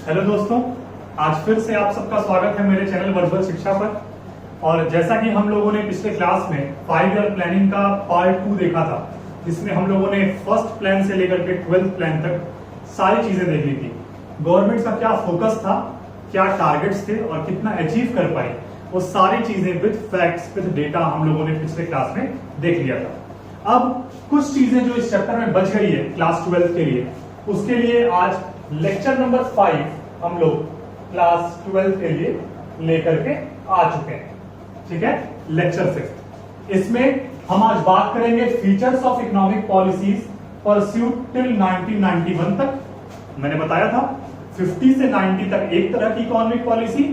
Hello दोस्तों, आज फिर से आप सबका स्वागत है मेरे चैनल वर्चुअल शिक्षा पर। और जैसा कि हम लोगों ने पिछले क्लास में 5 ईयर प्लानिंग का पार्ट 2 देखा था, जिसमें हम लोगों ने फर्स्ट प्लान से लेकर के 12th प्लान तक सारी चीजें देख ली थी। गवर्नमेंट का क्या फोकस था, क्या टारगेट्स थे और कितना अचीव कर पाई, वो सारी चीजें विद फैक्ट्स विद डेटा हम लोगों ने पिछले क्लास में देख लिया था। अब कुछ चीजें जो इस चैप्टर में बच गई है क्लास 12 के लिए, उसके लिए आज लेक्चर नंबर 5 हम लोग क्लास 12 के लिए लेकर के आ चुके हैं। ठीक है, लेक्चर 6। इसमें हम आज बात करेंगे features of economic policies pursued till 1991 तक। मैंने बताया था 50 से 90 तक एक तरह की इकोनॉमिक पॉलिसी,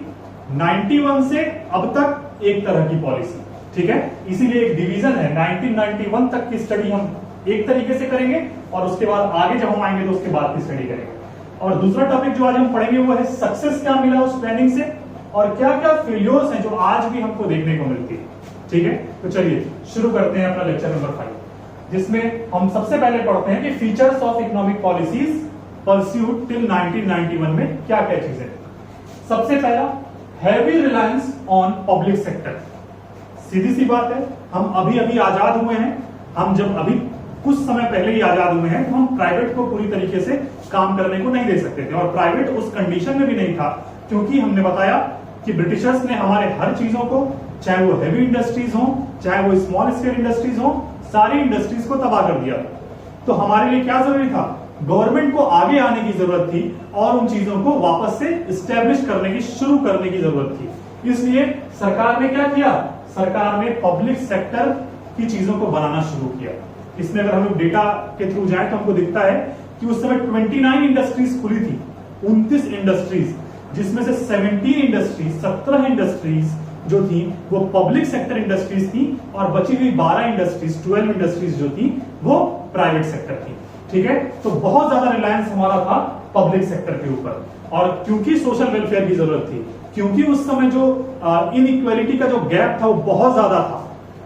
91 से अब तक एक तरह की पॉलिसी। ठीक है, इसीलिए एक डिवीजन है। 1991 तक की स्टडी हम एक तरीके से करेंगे और उसके बाद आगे जब हम आएंगे तो उसके बाद की स्टडी करेंगे। और दूसरा टॉपिक जो आज हम पढ़ेंगे वो है सक्सेस क्या मिला उस प्लानिंग से और क्या क्या फेलियर्स हैं जो आज भी हमको देखने को मिलती है। ठीक है, तो चलिए शुरू करते हैं अपना लेक्चर नंबर 5, जिसमें हम सबसे पहले पढ़ते हैं कि features of economic policies pursued till 1991 में क्या क्या चीजें। सबसे पहला, heavy reliance on public sector. सीधी सी बात है, हम अभी अभी आजाद हुए हैं। हम जब अभी कुछ समय पहले ही आजाद हुए हैं तो हम प्राइवेट को पूरी तरीके से काम करने को नहीं दे सकते थे, और प्राइवेट उस कंडीशन में भी नहीं था क्योंकि हमने बताया कि ब्रिटिशर्स ने हमारे हर चीजों को, चाहे वो हेवी इंडस्ट्रीज हो चाहे वो स्मॉल स्केल इंडस्ट्रीज हो, सारी इंडस्ट्रीज को तबाह कर दिया। तो हमारे लिए क्या जरूरी था, गवर्नमेंट को आगे आने की जरूरत थी और उन चीजों को वापस से इस्टेब्लिश करने की, शुरू करने की जरूरत थी। इसलिए सरकार ने क्या किया, सरकार ने पब्लिक सेक्टर की चीजों को बनाना शुरू किया। इसमें अगर हम लोग डेटा के थ्रू जाएं तो हमको दिखता है कि उस समय 29 इंडस्ट्रीज खुली थी, 29 इंडस्ट्रीज, जिसमें से 17 इंडस्ट्रीज, 17 इंडस्ट्रीज जो थी वो पब्लिक सेक्टर इंडस्ट्रीज थी और बची हुई 12 इंडस्ट्रीज, 12 इंडस्ट्रीज जो थी वो प्राइवेट सेक्टर थी। ठीक है, तो बहुत ज्यादा रिलायंस हमारा था पब्लिक सेक्टर के ऊपर। और क्योंकि सोशल वेलफेयर की जरूरत थी, क्योंकि उस समय जो इनइक्वालिटी का जो गैप था वो बहुत ज्यादा था,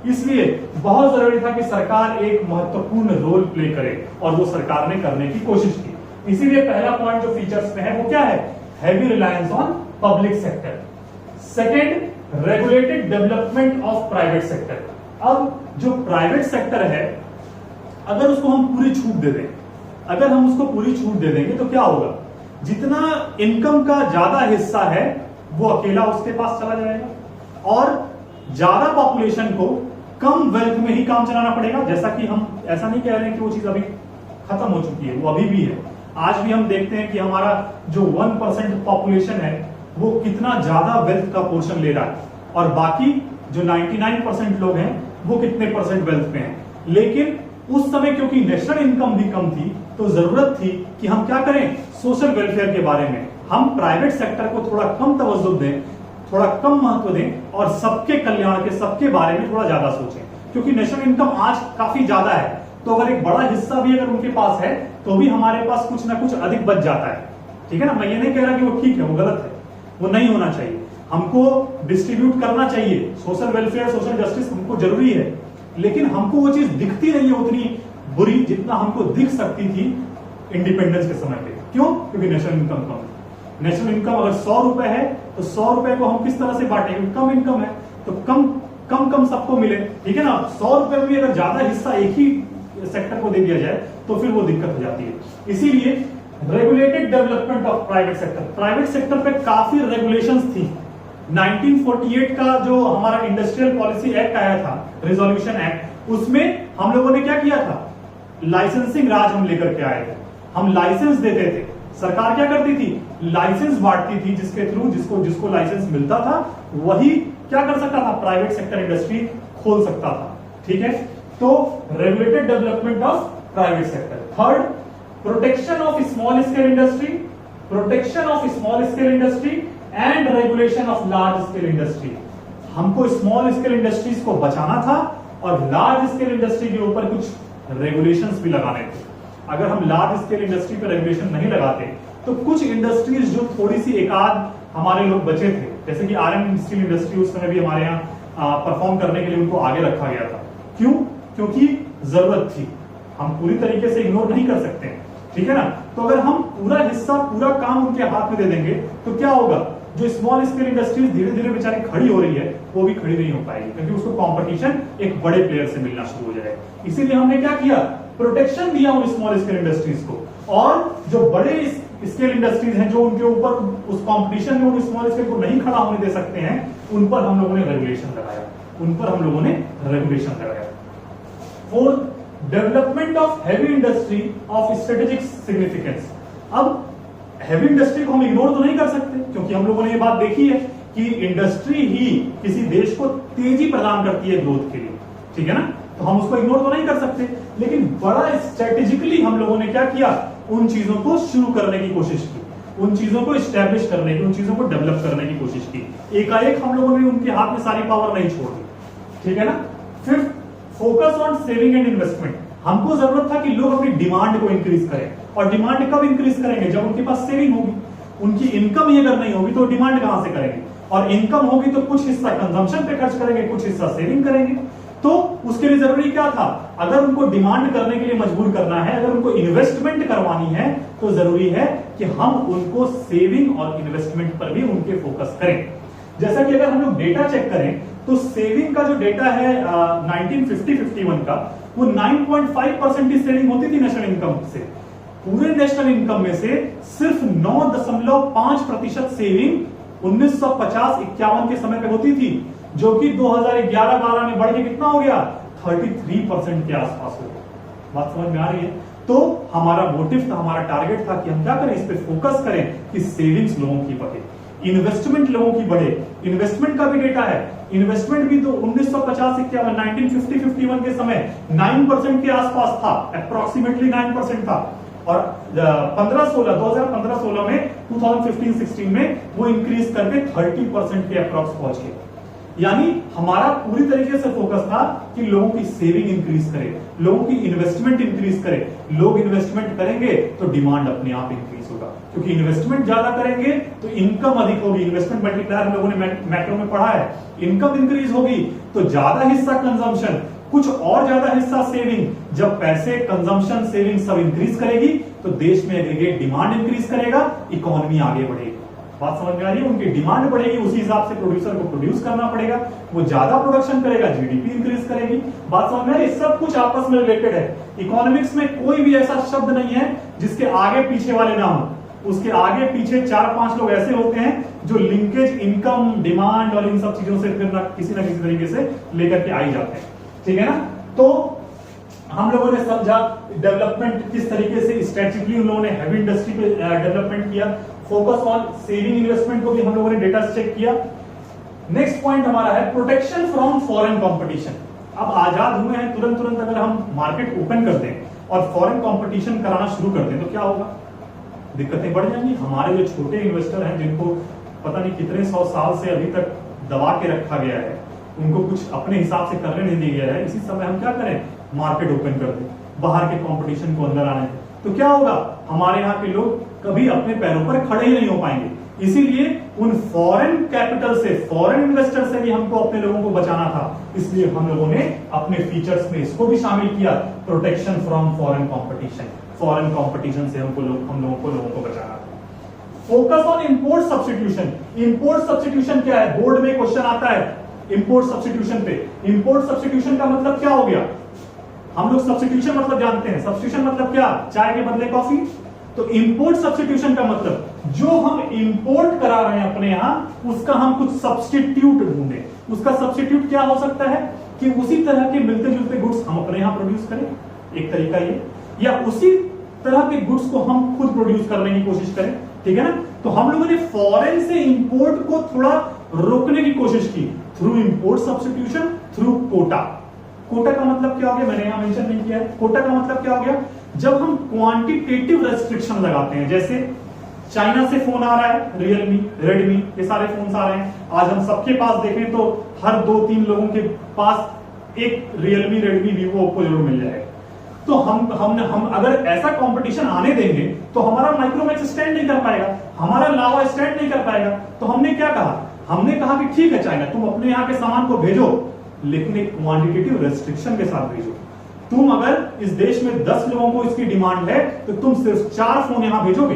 इसलिए बहुत जरूरी था कि सरकार एक महत्वपूर्ण रोल प्ले करे और वो सरकार ने करने की कोशिश की। इसीलिए पहला पॉइंट जो फीचर्स में है वो क्या है, heavy reliance on public sector. Second, regulated development of private sector. अब जो प्राइवेट सेक्टर है, अगर उसको हम पूरी छूट दे दें, अगर हम उसको पूरी छूट दे देंगे तो क्या होगा, जितना इनकम का ज्यादा हिस्सा है वो अकेला उसके पास चला जाएगा और ज्यादा पॉपुलेशन को कम वेल्थ में ही काम चलाना पड़ेगा। जैसा कि हम ऐसा नहीं कह रहे हैं कि वो चीज अभी खत्म हो चुकी है, वो अभी भी है। आज भी हम देखते हैं कि हमारा जो 1% पॉपुलेशन है वो कितना ज्यादा वेल्थ का पोर्शन ले रहा है और बाकी जो 99% लोग हैं वो कितने परसेंट वेल्थ में हैं। लेकिन उस समय क्योंकि नेशनल इनकम भी कम थी तो जरूरत थी कि हम क्या करें, सोशल वेलफेयर के बारे में हम प्राइवेट सेक्टर को थोड़ा कम तवज्जो दें, थोड़ा कम महत्व दें और सबके कल्याण के, सबके बारे में थोड़ा ज्यादा सोचें। क्योंकि नेशनल इनकम आज काफी ज्यादा है, तो अगर एक बड़ा हिस्सा भी अगर उनके पास है तो भी हमारे पास कुछ ना कुछ अधिक बच जाता है। ठीक है ना, मैं ये नहीं कह रहा कि वो ठीक है, वो गलत है, वो नहीं होना चाहिए। हमको डिस्ट्रीब्यूट करना चाहिए, सोशल वेलफेयर, सोशल जस्टिस हमको जरूरी है, लेकिन हमको वो चीज दिखती नहीं है उतनी बुरी जितना हमको दिख सकती थी इंडिपेंडेंस के समय पे। क्यों? क्योंकि नेशनल इनकम कम है। नेशनल इनकम अगर 100 रुपए है तो 100 रुपए को हम किस तरह से बांटेंगे, कम इनकम है तो कम सबको मिले। ठीक है ना, 100 रुपए में भी अगर ज्यादा हिस्सा एक ही सेक्टर को दे दिया जाए तो फिर वो दिक्कत हो जाती है। इसीलिए regulated development of private sector, private sector पे काफी रेगुलेशंस थी। 1948 का जो हमारा इंडस्ट्रियल पॉलिसी एक्ट आया था, रिजोल्यूशन एक्ट, उसमें हम लोगों ने क्या किया था, लाइसेंसिंग राज हम लेकर के आए थे। हम लाइसेंस देते थे, सरकार क्या करती थी, लाइसेंस बांटती थी, जिसके थ्रू जिसको लाइसेंस मिलता था वही क्या कर सकता था, प्राइवेट सेक्टर इंडस्ट्री खोल सकता था। ठीक है, तो regulated development of private sector. Third, protection of small scale industry, protection of small scale industry and regulation of large scale industry. हमको स्मॉल स्केल इंडस्ट्रीज को बचाना था और लार्ज स्केल इंडस्ट्री के ऊपर कुछ रेगुलेशंस भी लगाने थे। अगर हम लार्ज स्केल इंडस्ट्री पर रेगुलेशन नहीं लगाते तो कुछ इंडस्ट्रीज जो थोड़ी सी एकाध हमारे लोग बचे थे, जैसे कि आयरन स्टील इंडस्ट्री, उस समय भी हमारे यहाँ परफॉर्म करने के लिए उनको आगे रखा गया था। क्यों? क्योंकि जरूरत थी, हम पूरी तरीके से इग्नोर नहीं कर सकते। ठीक है ना। तो अगर हम पूरा हिस्सा पूरा काम उनके हाथ में दे देंगे तो क्या होगा, जो स्मॉल स्केल इंडस्ट्रीज धीरे धीरे बेचारी खड़ी हो रही है वो भी खड़ी नहीं हो पाएगी, क्योंकि उसको कंपटीशन एक बड़े प्लेयर से मिलना शुरू हो जाएगा। इसीलिए हमने क्या किया, प्रोटेक्शन दिया उन स्मॉल स्केल इंडस्ट्रीज को, और जो बड़े स्केल इंडस्ट्रीज हैं जो उनके ऊपर उस कंपटीशन में उन स्मॉल स्केल को नहीं खड़ा होने दे सकते हैं, उन पर हम लोगों ने रेगुलेशन लगाया, उन पर हम लोगों ने रेगुलेशन लगाया। Fourth, development of heavy industry of strategic significance. अब हैवी इंडस्ट्री को हम इग्नोर तो नहीं कर सकते, क्योंकि हम लोगों ने ये बात देखी है कि इंडस्ट्री ही किसी देश को तेजी प्रदान करती है ग्रोथ के लिए, ठीक है ना, तो हम उसको इग्नोर तो नहीं कर सकते। लेकिन बड़ा स्ट्रेटेजिकली हम लोगों ने क्या किया, उन चीजों को शुरू करने की कोशिश की, उन चीजों को स्टैब्लिश करने की, उन चीजों को डेवलप करने की कोशिश की। एकाएक हम लोगों ने उनके हाथ में सारी पावर नहीं छोड़ दी, ठीक है ना। Fifth, focus on saving and investment. हमको जरूरत था कि लोग अपनी डिमांड को इंक्रीज करें, और डिमांड कब इंक्रीज करेंगे, जब उनके पास सेविंग होगी। उनकी इनकम ही अगर नहीं होगी तो डिमांड कहां से करेंगे, और इनकम होगी तो कुछ हिस्सा कंजम्पशन पे खर्च करेंगे, कुछ हिस्सा सेविंग करेंगे। तो उसके लिए जरूरी क्या था, अगर उनको डिमांड करने के लिए मजबूर करना है, अगर उनको इन्वेस्टमेंट करवानी है, तो जरूरी है कि हम उनको सेविंग और इन्वेस्टमेंट पर भी उनके फोकस करें। जैसा कि अगर हम लोग डेटा चेक करें तो सेविंग का जो डेटा है 1950-51 का, वो 9.5% की सेविंग होती थी नेशनल इनकम से। पूरे नेशनल इनकम में से सिर्फ 9.5% सेविंग 1950-51 के समय पे होती थी, जो कि 2011-12 में बढ़ के कितना हो गया, 33% के आसपास हो गया। बात समझ में आ रही है। तो हमारा मोटिव था, हमारा टारगेट था कि हम क्या करें, इस पे फोकस करें कि सेविंग्स लोगों की बढ़े, इन्वेस्टमेंट लोगों की बढ़े। इन्वेस्टमेंट का भी डेटा है, इन्वेस्टमेंट भी तो 1950-51 1950-51 के समय 9% के आसपास था, अप्रोक्सीमेटली 9% था, और 2015-16 में 2015-16 में वो इंक्रीज करके 30% के अप्रॉक्स पहुंच गए। यानी हमारा पूरी तरीके से फोकस था कि लोगों की सेविंग इंक्रीज करे, लोगों की इन्वेस्टमेंट इंक्रीज करे। लोग इन्वेस्टमेंट करेंगे तो डिमांड अपने आप इंक्रीज होगा, क्योंकि इन्वेस्टमेंट ज्यादा करेंगे तो इनकम अधिक होगी। इन्वेस्टमेंट मल्टीप्लायर हम लोगों ने मैक्रो में पढ़ा है। इनकम इंक्रीज होगी तो ज्यादा हिस्सा कंजम्पशन, कुछ और ज्यादा हिस्सा सेविंग। जब पैसे, कंजम्पशन, सेविंग सब इंक्रीज करेगी तो देश में एग्रीगेट डिमांड इंक्रीज करेगा, इकोनॉमी आगे बढ़ेगी। बात समझ में आ रही है। उनकी डिमांड बढ़ेगी, उसी हिसाब से प्रोड्यूसर को प्रोड्यूस करना पड़ेगा, वो ज्यादा प्रोडक्शन करेगा, जीडीपी इंक्रीज करेगी। बात समझ में आ रही है। सब कुछ आपस में रिलेटेड है। इकोनॉमिक्स में कोई भी ऐसा शब्द नहीं है जिसके आगे पीछे वाले ना हो। उसके आगे पीछे 4-5 लोग ऐसे होते हैं जो लिंकेज इनकम, डिमांड और इन सब चीजों से फिर किसी ना किसी तरीके से लेकर के आई जाते हैं, ठीक है ना। तो हम लोगों ने समझा डेवलपमेंट किस तरीके से स्ट्रेटेजिकली उन लोगों ने हैवी इंडस्ट्री पे डेवलपमेंट किया। फोकस ऑन सेविंग इन्वेस्टमेंट को भी हम लोगों ने डेटा से चेक किया। नेक्स्ट पॉइंट हमारा है प्रोटेक्शन फ्रॉम फॉरेन कंपटीशन। अब आजाद हुए हैं, तुरंत अगर हम मार्केट ओपन कर दें और फॉरेन कंपटीशन कराना शुरू कर दें तो क्या होगा, दिक्कतें बढ़ जाएंगी। हमारे जो छोटे इन्वेस्टर हैं, जिनको पता नहीं कितने 100 साल से अभी तक दबा के रखा गया है, उनको कुछ अपने हिसाब से करने नहीं दिया गया है, इसी समय हम क्या करें, मार्केट ओपन कर दें, बाहर के कंपटीशन को अंदर आने दें, तो क्या होगा, हमारे यहाँ के लोग कभी अपने पैरों पर खड़े ही नहीं हो पाएंगे। इसीलिए उन फॉरेन कैपिटल से, फॉरेन इन्वेस्टर से भी हमको अपने लोगों को बचाना था। इसलिए हम लोगों ने अपने फीचर्स में इसको भी शामिल किया, protection from foreign competition. Foreign competition से हम लोगों को बचाना था। Focus on import substitution. Import substitution क्या है, बोर्ड में क्वेश्चन आता है इंपोर्ट सब्स्टिट्यूशन पे। इंपोर्ट सब्स्टिट्यूशन का मतलब क्या हो गया, हम लोग सब्स्टिट्यूशन मतलब जानते हैं, सब्स्टिट्यूशन मतलब क्या, चाय के बदले कॉफी। तो इंपोर्ट सब्स्टिट्यूशन का मतलब जो हम इंपोर्ट करा रहे हैं अपने यहां, उसका हम कुछ सब्स्टिट्यूट ढूंढे। उसका सब्स्टिट्यूट क्या हो सकता है कि उसी तरह के मिलते जुलते गुड्स हम अपने यहां प्रोड्यूस करें, एक तरीका ये, या उसी तरह के गुड्स को हम खुद प्रोड्यूस करने की कोशिश करें, ठीक है ना। तो हम लोगों ने फॉरेन से इंपोर्ट को थोड़ा रोकने की कोशिश की through import substitution, through quota. Quota का मतलब क्या हो गया, मैंने यहां मेंशन नहीं किया है। कोटा का मतलब क्या हो गया, जब हम क्वांटिटेटिव रेस्ट्रिक्शन लगाते हैं, जैसे चाइना से फोन आ रहा है, रियलमी, रेडमी, ये सारे फोन आ रहे हैं। आज हम सबके पास देखें तो हर 2-3 लोगों के पास एक रियलमी, रेडमी, वीवो, ओप्पो जरूर मिल जाएगा। तो हम अगर ऐसा कंपटीशन आने देंगे तो हमारा माइक्रोमैक्स स्टैंड नहीं कर पाएगा, हमारा लावा स्टैंड नहीं कर पाएगा। तो हमने क्या कहा, हमने कहा कि ठीक है चाइना, तुम अपने यहाँ के सामान को भेजो, लेकिन एक क्वांटिटेटिव रेस्ट्रिक्शन के साथ भेजो। तुम अगर इस देश में 10 लोगों को इसकी डिमांड है तो तुम सिर्फ 4 फोन यहां भेजोगे,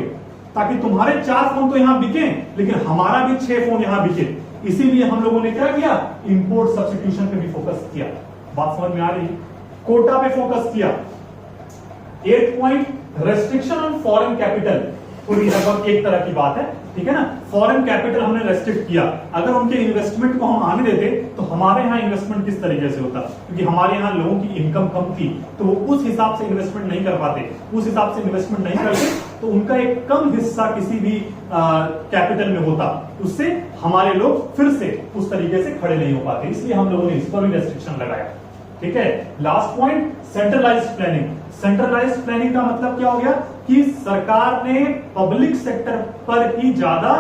ताकि तुम्हारे 4 फोन तो यहां बिके लेकिन हमारा भी 6 फोन यहां बिके। इसीलिए हम लोगों ने क्या किया, इंपोर्ट सब्स्टिट्यूशन पे भी फोकस किया। बात समझ में आ रही है? कोटा पे फोकस किया। 8 point restriction on foreign capital, पूरी लगभग एक तरह की बात है, ठीक है ना। फॉरेन कैपिटल हमने रेस्ट्रिक्ट किया। अगर उनके इन्वेस्टमेंट को हम आने देते तो हमारे यहाँ इन्वेस्टमेंट किस तरीके से होता, क्योंकि हमारे यहाँ लोगों की इनकम कम थी तो वो उस हिसाब से इन्वेस्टमेंट नहीं कर पाते, उस हिसाब से इन्वेस्टमेंट नहीं करते तो उनका एक कम हिस्सा किसी भी कैपिटल में होता, उससे हमारे लोग फिर से उस तरीके से खड़े नहीं हो पाते। इसलिए हम लोगों ने इस पर भी रेस्ट्रिक्शन लगाया, ठीक है। Last point, centralised planning. Centralised planning का मतलब क्या हो गया कि सरकार ने पब्लिक सेक्टर पर ही ज्यादा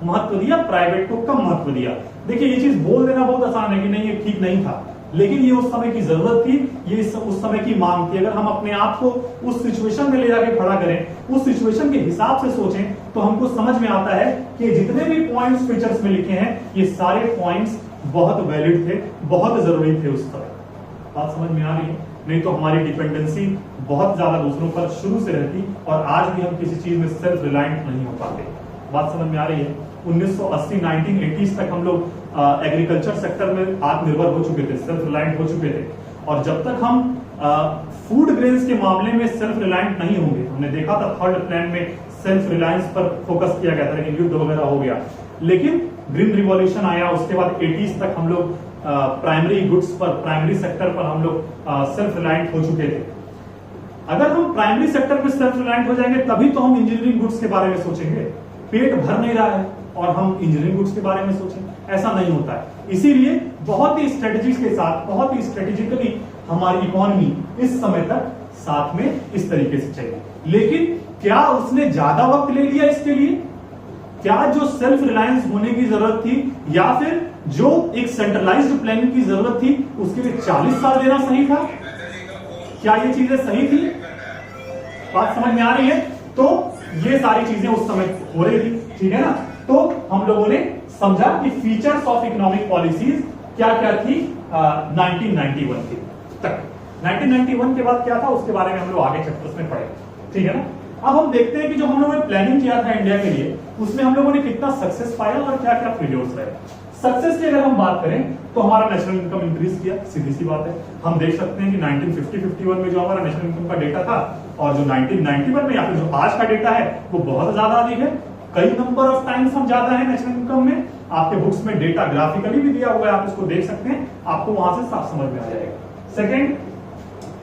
महत्व दिया, प्राइवेट को कम महत्व दिया। देखिए ये चीज बोल देना बहुत आसान है कि नहीं ये ठीक नहीं था, लेकिन ये उस समय की जरूरत थी, ये उस समय की मांग थी। अगर हम अपने आप को उस सिचुएशन में ले जाके खड़ा करें, उस सिचुएशन के हिसाब से सोचें तो हमको समझ में आता है कि जितने भी पॉइंट्स फीचर्स में लिखे हैं ये सारे पॉइंट्स बहुत वैलिड थे, बहुत जरूरी थे उस समय। बात समझ में आ रही है? नहीं तो हमारी डिपेंडेंसी बहुत ज्यादा दूसरों पर शुरू से रहती और आज भी हम किसी चीज में सेल्फ रिलायंट नहीं हो पाते। बात समझ में आ रही है? 1980 1980s तक हम लोग एग्रीकल्चर सेक्टर में आत्मनिर्भर हो चुके थे, सेल्फ रिलायंट हो चुके थे। और जब तक हम फूड ग्रेन्स के मामले में सेल्फ रिलायंट नहीं होंगे, हमने देखा था थर्ड प्लान में सेल्फ रिलायंस पर फोकस किया गया था, लेकिन युद्ध वगैरह हो गया। लेकिन ग्रीन रिवॉल्यूशन आया, उसके बाद 80s तक हम लोग प्राइमरी गुड्स पर, प्राइमरी सेक्टर पर हम लोग सेल्फ रिलायंट हो चुके थे। अगर हम प्राइमरी सेक्टर पे सेल्फ रिलायंट हो जाएंगे तभी तो हम इंजीनियरिंग गुड्स के बारे में सोचेंगे। पेट भर नहीं रहा है और हम इंजीनियरिंग गुड्स के बारे में सोचें, ऐसा नहीं होता है। इसीलिए बहुत ही स्ट्रेटेजीज के साथ, बहुत ही स्ट्रेटेजिकली हमारी इकोनॉमी इस समय तक साथ में इस तरीके से चली। लेकिन क्या उसने ज्यादा वक्त ले लिया इसके लिए? क्या जो सेल्फ रिलायंस होने की जरूरत थी या फिर जो एक सेंट्रलाइज्ड प्लानिंग की जरूरत थी उसके लिए 40 साल देना सही था? क्या ये चीजें सही थी? बात समझ में आ रही है? तो ये सारी चीजें उस समय हो रही थी, ठीक है ना। तो हम लोगों ने समझा कि फीचर्स ऑफ इकोनॉमिक पॉलिसीज क्या क्या थी 1991 के तक। 1991 के बाद क्या था उसके बारे में हम लोग आगे चैप्टर्स में पढ़े, ठीक है ना। अब हम देखते हैं कि जो हम लोगों ने प्लानिंग किया था इंडिया के लिए उसमें हम लोगों ने कितना सक्सेस पाया और क्या क्या फेलियर्स रहे। सक्सेस की अगर हम बात करें तो हमारा नेशनल इनकम इंक्रीज किया, सीधी सी बात है। हम देख सकते हैं कि 1950-51 में जो हमारा नेशनल इनकम का डेटा था और जो 1991 में या फिर जो आज का डेटा है वो बहुत ज्यादा अधिक है। कई नंबर ऑफ टाइम्स हम ज्यादा है नेशनल इनकम में। आपके बुक्स में डेटा ग्राफिकली भी दिया हुआ है, आप इसको देख सकते हैं, आपको वहां से साफ समझ में आ जाएगा। Second,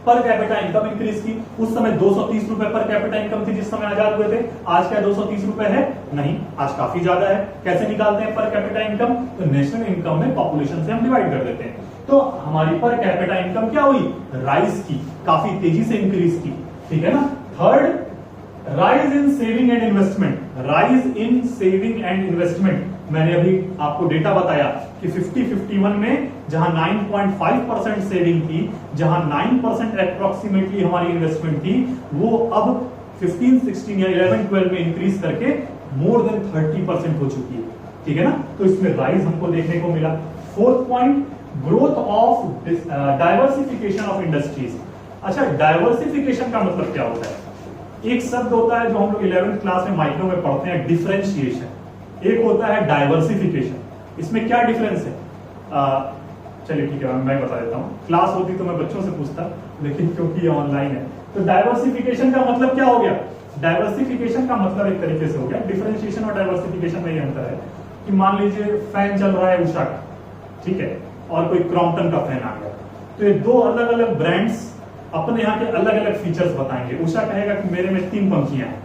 per capita income increase की। उस समय 230 रुपए पर कैपिटा इनकम थी जिस समय आजाद हुए थे। आज क्या 230 रुपए है? नहीं, आज काफी ज्यादा है। कैसे निकालते हैं पर कैपिटा इनकम? तो नेशनल इनकम में पॉपुलेशन से हम डिवाइड कर देते हैं। तो हमारी पर कैपिटा इनकम क्या हुई? राइज की, काफी तेजी से इंक्रीज की, ठीक है ना। Third, rise in saving and investment. Rise in saving and investment, मैंने अभी आपको डेटा बताया कि 50-51 में जहां 9.5% सेविंग थी, जहां 9% अप्रोक्सीमेटली हमारी इन्वेस्टमेंट थी, वो अब 15, 16 या 11, 12 में इंक्रीज करके मोर देन 30% हो चुकी है, ठीक है ना। तो इसमें राइज हमको देखने को मिला। Fourth point, growth of diversification of industries. अच्छा, डाइवर्सिफिकेशन का मतलब क्या होता है? एक शब्द होता है जो हम लोग 11th क्लास में माइक्रो में पढ़ते हैं, डिफरेंशिएशन। एक होता है डाइवर्सिफिकेशन। इसमें क्या डिफरेंस है? चलिए ठीक है, मैं बता देता हूँ। क्लास होती तो मैं बच्चों से पूछता, लेकिन क्योंकि ये ऑनलाइन है तो डाइवर्सिफिकेशन का मतलब क्या हो गया? डाइवर्सिफिकेशन का मतलब एक तरीके से हो गया, डिफरेंशिएशन और डाइवर्सिफिकेशन में ये अंतर है कि मान लीजिए फैन चल रहा है उषा का, ठीक है, और कोई क्रॉम्पटन का फैन आ गया, तो ये दो अलग अलग ब्रांड्स अपने यहाँ के अलग अलग फीचर्स बताएंगे। उषा कहेगा कि मेरे में 3 पंखियां हैं,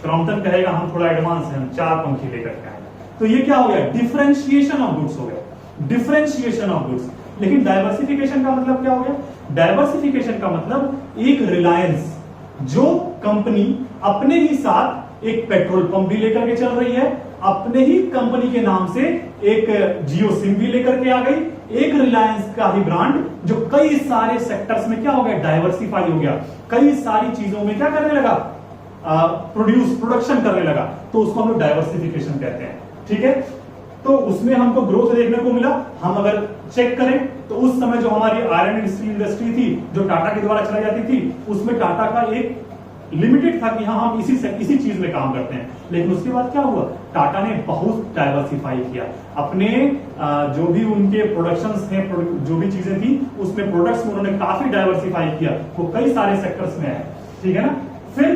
क्रॉम्पटन कहेगा हम थोड़ा एडवांस हैं, हम 4 पंखी लेकर के आए। तो ये क्या हो गया? डिफरेंशिएशन ऑफ गुड्स हो गया, डिफरेंशिएशन ऑफ गुड्स। लेकिन डाइवर्सिफिकेशन का मतलब क्या हो गया? डाइवर्सिफिकेशन का मतलब एक रिलायंस, जो कंपनी अपने ही साथ एक पेट्रोल पंप भी लेकर के चल रही है, अपने ही कंपनी के नाम से एक जियो सिम भी लेकर के आ गई, एक रिलायंस का ही ब्रांड जो कई सारे सेक्टर्स में क्या हो गया? डाइवर्सिफाई हो गया, कई सारी चीजों में क्या करने लगा? प्रोडक्शन करने लगा। तो उसको हम लोग डाइवर्सिफिकेशन कहते हैं, ठीक है। तो उसमें हमको ग्रोथ देखने को मिला। हम अगर चेक करें तो उस समय जो हमारी आयरन एंड स्टील इंडस्ट्री थी जो टाटा के द्वारा चलाई जाती थी, उसमें टाटा का एक लिमिटेड था कि हाँ हम इसी चीज में काम करते हैं। लेकिन उसके बाद क्या हुआ, टाटा ने बहुत डाइवर्सिफाई किया अपने जो भी उनके प्रोडक्शंस थे, जो भी चीजें थी उसमें प्रोडक्ट्स में उन्होंने काफी डाइवर्सिफाई किया, वो कई सारे सेक्टर्स में है, ठीक है ना। फिर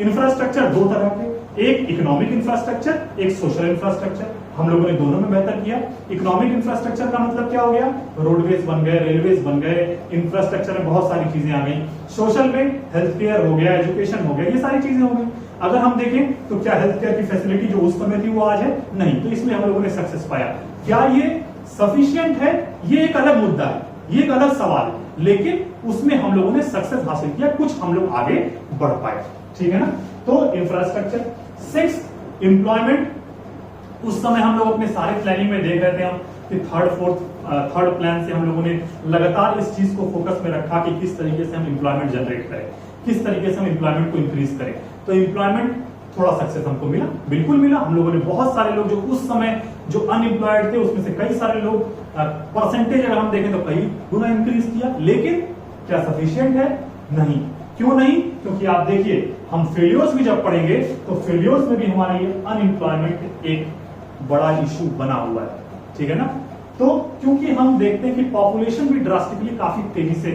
इंफ्रास्ट्रक्चर दो तरह के, एक इकोनॉमिक इंफ्रास्ट्रक्चर, एक सोशल इंफ्रास्ट्रक्चर। हम लोगों ने दोनों में बेहतर किया। इकोनॉमिक इंफ्रास्ट्रक्चर का मतलब क्या हो गया, रोडवेज बन गए, रेलवेज बन गए, इंफ्रास्ट्रक्चर में बहुत सारी चीजें आ गई। सोशल में हेल्थ केयर हो गया, एजुकेशन हो गया, ये सारी चीजें हो गई। अगर हम देखें तो क्या हेल्थ केयर की फैसिलिटी जो उस समय थी वो आज है? नहीं। तो इसमें हम लोगों ने सक्सेस पाया। क्या ये सफिशिएंट है? ये एक अलग मुद्दा है, ये एक अलग सवाल है, लेकिन उसमें हम लोगों ने सक्सेस हासिल किया, कुछ हम लोग आगे बढ़ पाए, ठीक है ना। तो इंफ्रास्ट्रक्चर। 6 एम्प्लॉयमेंट। उस समय हम लोग अपने सारे प्लानिंग में देख रहे थे हम कि थर्ड प्लान से हम लोगों ने लगातार इस चीज को फोकस में रखा कि किस तरीके से हम एम्प्लॉयमेंट जनरेट करें, किस तरीके से हम एम्प्लॉयमेंट को इंक्रीज करें। तो एम्प्लॉयमेंट थोड़ा सक्सेस हमको मिला, बिल्कुल मिला। हम लोगों ने बहुत सारे लोग जो उस समय जो अनएम्प्लॉयड थे उसमें से कई सारे लोग परसेंटेज अगर हम देखें तो कई गुना इंक्रीज किया। लेकिन क्या सफिशिएंट है? नहीं। क्यों नहीं? क्योंकि आप देखिए हम फेलियर्स भी जब पढ़ेंगे तो फेलियर्स में भी हमारे लिए अनएम्प्लॉयमेंट एक बड़ा इशू बना हुआ है, ठीक है ना। तो क्योंकि हम देखते हैं कि पॉपुलेशन भी ड्रास्टिकली काफी तेजी से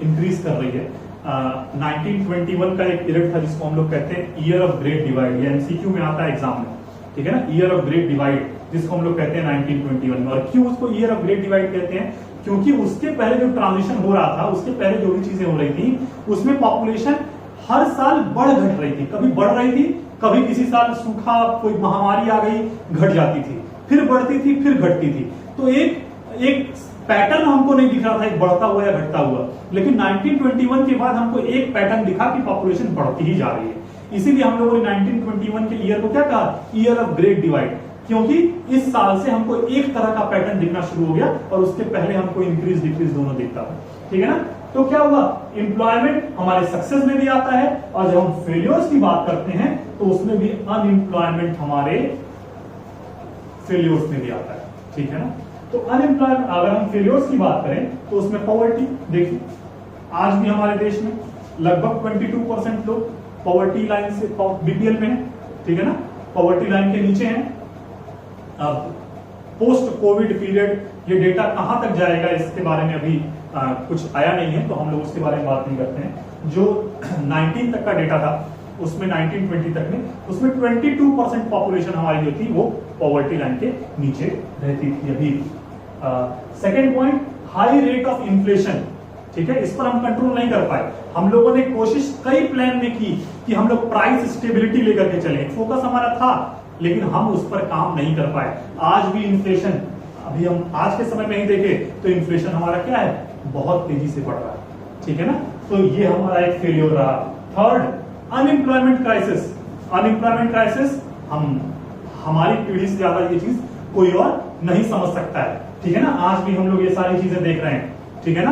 इंक्रीज कर रही है। 1921 का एक पीरियड था जिसको हम लोग कहते हैं ईयर ऑफ ग्रेट डिवाइड, ये एमसीक्यू में आता है एग्जाम में, ठीक है ना। ईयर ऑफ ग्रेट डिवाइड जिसको हम लोग कहते हैं 1921 में। और क्यों उसको ईयर ऑफ ग्रेट डिवाइड कहते हैं? क्योंकि उसके पहले जो ट्रांजिशन हो रहा था, उसके पहले जो भी चीजें हो रही थी उसमें पॉपुलेशन हर साल बढ़ घट रही थी। कभी बढ़ रही थी, कभी किसी साल सूखा कोई महामारी आ गई, घट जाती थी, फिर बढ़ती थी, फिर घटती थी। तो एक पैटर्न हमको नहीं दिख रहा था एक बढ़ता हुआ या घटता हुआ। लेकिन 1921 के बाद हमको एक पैटर्न दिखा कि पॉपुलेशन बढ़ती ही जा रही है। इसीलिए हम लोगों ने 1921 के ईयर को क्या कहा? Year of great divide. क्योंकि इस साल से हमको एक तरह का पैटर्न दिखना शुरू हो गया और उसके पहले हमको इंक्रीज डिक्रीज दोनों दिखता था, ठीक है ना। तो क्या हुआ, एम्प्लॉयमेंट हमारे सक्सेस में भी आता है और जब हम फेलियर्स की बात करते हैं तो उसमें भी अनएम्प्लॉयमेंट हमारे फेलियर्स में भी आता है, ठीक है ना। तो अनएम्प्लॉयमेंट अगर हम फेलियर्स की बात करें तो उसमें पॉवर्टी, देखिए आज भी हमारे देश में लगभग 22% लोग पॉवर्टी लाइन से बीपीएल में है, ठीक है ना, पॉवर्टी लाइन के नीचे हैं। अब पोस्ट कोविड पीरियड ये डेटा कहां तक जाएगा इसके बारे में अभी कुछ आया नहीं है, तो हम लोग उसके बारे में बात नहीं करते हैं। जो 19 तक का डेटा था उसमें 1920 तक में उसमें 22% पॉपुलेशन हमारी जो थी वो पॉवर्टी लाइन के नीचे रहती थी अभी। Second point, high rate of inflation, ठीक है, इस पर हम कंट्रोल नहीं कर पाए। हम लोगों ने कोशिश कई प्लान में की कि हम लोग प्राइस स्टेबिलिटी लेकर के चले, फोकस हमारा था, लेकिन हम उस पर काम नहीं कर पाए। आज भी इन्फ्लेशन, अभी हम आज के समय में ही देखें तो इन्फ्लेशन हमारा क्या है, बहुत तेजी से बढ़ रहा है, ठीक है ना। तो ये हमारा एक फेलियर रहा। Third, unemployment crisis. Unemployment crisis हमारी पीढ़ी से ज्यादा ये चीज कोई और नहीं समझ सकता है, ठीक है ना। आज भी हम लोग ये सारी चीजें देख रहे हैं, ठीक है ना।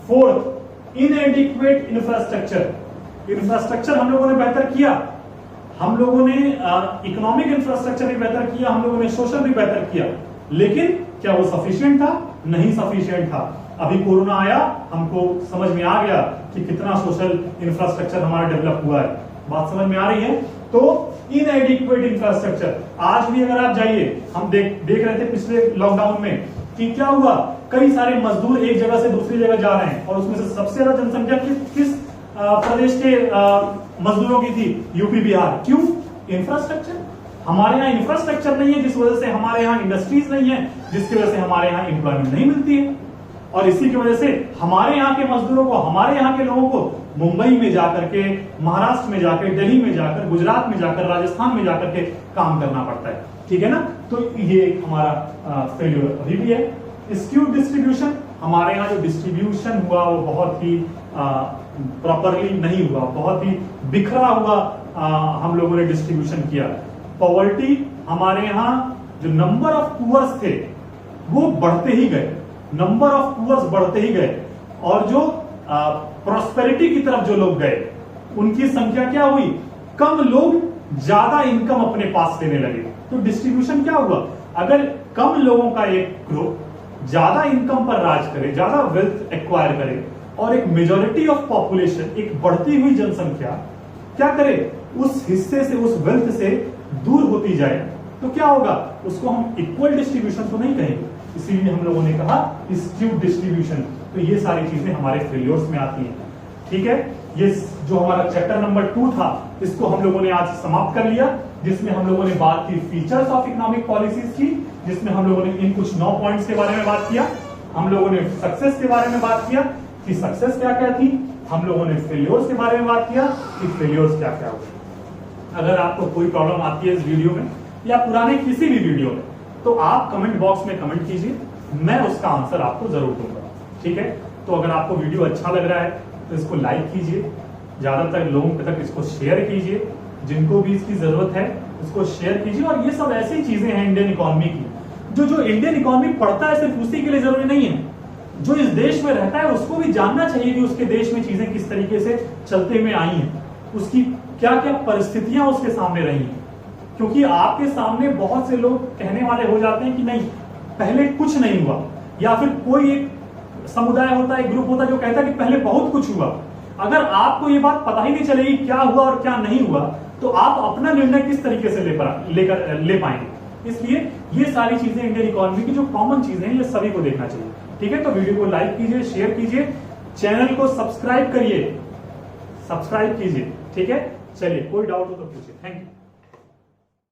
Fourth, इनएडिक्वेट infrastructure. इंफ्रास्ट्रक्चर हम लोगों ने बेहतर किया, हम लोगों ने इकोनॉमिक इंफ्रास्ट्रक्चर भी बेहतर किया, हम लोगों ने सोशल भी बेहतर किया, लेकिन क्या वो सफिशिएंट था? नहीं सफिशिएंट था। अभी कोरोना आया, हमको समझ में आ गया कि कितना सोशल इंफ्रास्ट्रक्चर हमारा डेवलप हुआ है, बात समझ में आ रही है। तो इनएडिक्वेट इंफ्रास्ट्रक्चर, आज भी अगर आप जाइए, हम देख रहे थे पिछले लॉकडाउन में कि क्या हुआ, कई सारे मजदूर एक जगह से दूसरी जगह जा रहे हैं और उसमें से सबसे ज्यादा जनसंख्या किस प्रदेश के मजदूरों की थी? यूपी बिहार। क्यों? इंफ्रास्ट्रक्चर। हमारे यहाँ इंफ्रास्ट्रक्चर नहीं है, जिस वजह से हमारे यहाँ इंडस्ट्रीज नहीं है, जिसकी वजह से हमारे यहाँ एम्प्लॉयमेंट नहीं मिलती है। और इसी की वजह से हमारे यहाँ के मजदूरों को, हमारे यहाँ के लोगों को मुंबई में जाकर के, महाराष्ट्र में जाकर, दिल्ली में जाकर, गुजरात में जाकर, राजस्थान में जाकर के काम करना पड़ता है, ठीक है ना। तो ये हमारा फेल्यूर अभी भी है। स्क्यूड डिस्ट्रीब्यूशन, हमारे यहाँ जो डिस्ट्रीब्यूशन हुआ वो बहुत ही प्रॉपरली नहीं हुआ, बहुत ही बिखरा हुआ हम लोगों ने डिस्ट्रीब्यूशन किया। पॉवर्टी, हमारे यहाँ जो नंबर ऑफ पुअर्स थे वो बढ़ते ही गए, नंबर ऑफ पुअर्स बढ़ते ही गए, और जो प्रॉस्पेरिटी की तरफ जो लोग गए उनकी संख्या क्या हुई? कम लोग ज्यादा इनकम अपने पास लेने लगे। तो डिस्ट्रीब्यूशन क्या हुआ? अगर कम लोगों का एक ग्रुप ज्यादा इनकम पर राज करे, ज्यादा वेल्थ एक्वायर करे और एक मेजोरिटी ऑफ पॉपुलेशन, एक बढ़ती हुई जनसंख्या क्या करे, उस हिस्से से, उस वेल्थ से दूर होती जाए, तो क्या होगा, उसको हम इक्वल डिस्ट्रीब्यूशन तो नहीं कहेंगे, इसीलिए हम लोगों ने कहा स्क्यूड डिस्ट्रीब्यूशन। तो ये सारी चीजें हमारे फेलियर्स में आती हैं। ठीक है, ये जो हमारा चैप्टर नंबर 2 था, इसको हम लोगों ने आज समाप्त कर लिया, जिसमें हम लोगों ने बात की फीचर्स ऑफ इकोनॉमिक पॉलिसीज की, जिसमें हम लोगों ने इन कुछ 9 पॉइंट्स के बारे में बात किया। हम लोगों ने सक्सेस के बारे में बात किया कि सक्सेस क्या क्या थी, हम लोगों ने फेलियर्स के बारे में बात किया कि फेलियर्स क्या क्या होते। अगर आपको कोई प्रॉब्लम आती है इस वीडियो में या पुराने किसी भी वीडियो में, तो आप कमेंट बॉक्स में कमेंट कीजिए, मैं उसका आंसर आपको जरूर दूंगा। ठीक है, तो अगर आपको वीडियो अच्छा लग रहा है तो इसको लाइक कीजिए, ज्यादातर लोगों तक इसको शेयर कीजिए, जिनको भी इसकी जरूरत है उसको शेयर कीजिए। और ये सब ऐसी चीजें हैं इंडियन इकोनॉमी की, जो इंडियन इकोनॉमी पढ़ता है सिर्फ उसी के लिए जरूरी नहीं है, जो इस देश में रहता है उसको भी जानना चाहिए कि उसके देश में चीजें किस तरीके से चलते हुए आई हैं, उसकी क्या क्या परिस्थितियां उसके सामने रही हैं। क्योंकि आपके सामने बहुत से लोग कहने वाले हो जाते हैं कि नहीं पहले कुछ नहीं हुआ, या फिर कोई एक समुदाय होता है, एक ग्रुप होता है जो कहता है कि पहले बहुत कुछ हुआ। अगर आपको ये बात पता ही नहीं चलेगी क्या हुआ और क्या नहीं हुआ, तो आप अपना निर्णय किस तरीके से ले पाएंगे। इसलिए ये सारी चीजें इंडियन इकोनॉमी की जो कॉमन चीजें हैं, ये सभी को देखना चाहिए। ठीक है, तो वीडियो को लाइक कीजिए, शेयर कीजिए, चैनल को सब्सक्राइब कीजिए। ठीक है, चलिए कोई डाउट हो तो पूछिए। Thank you.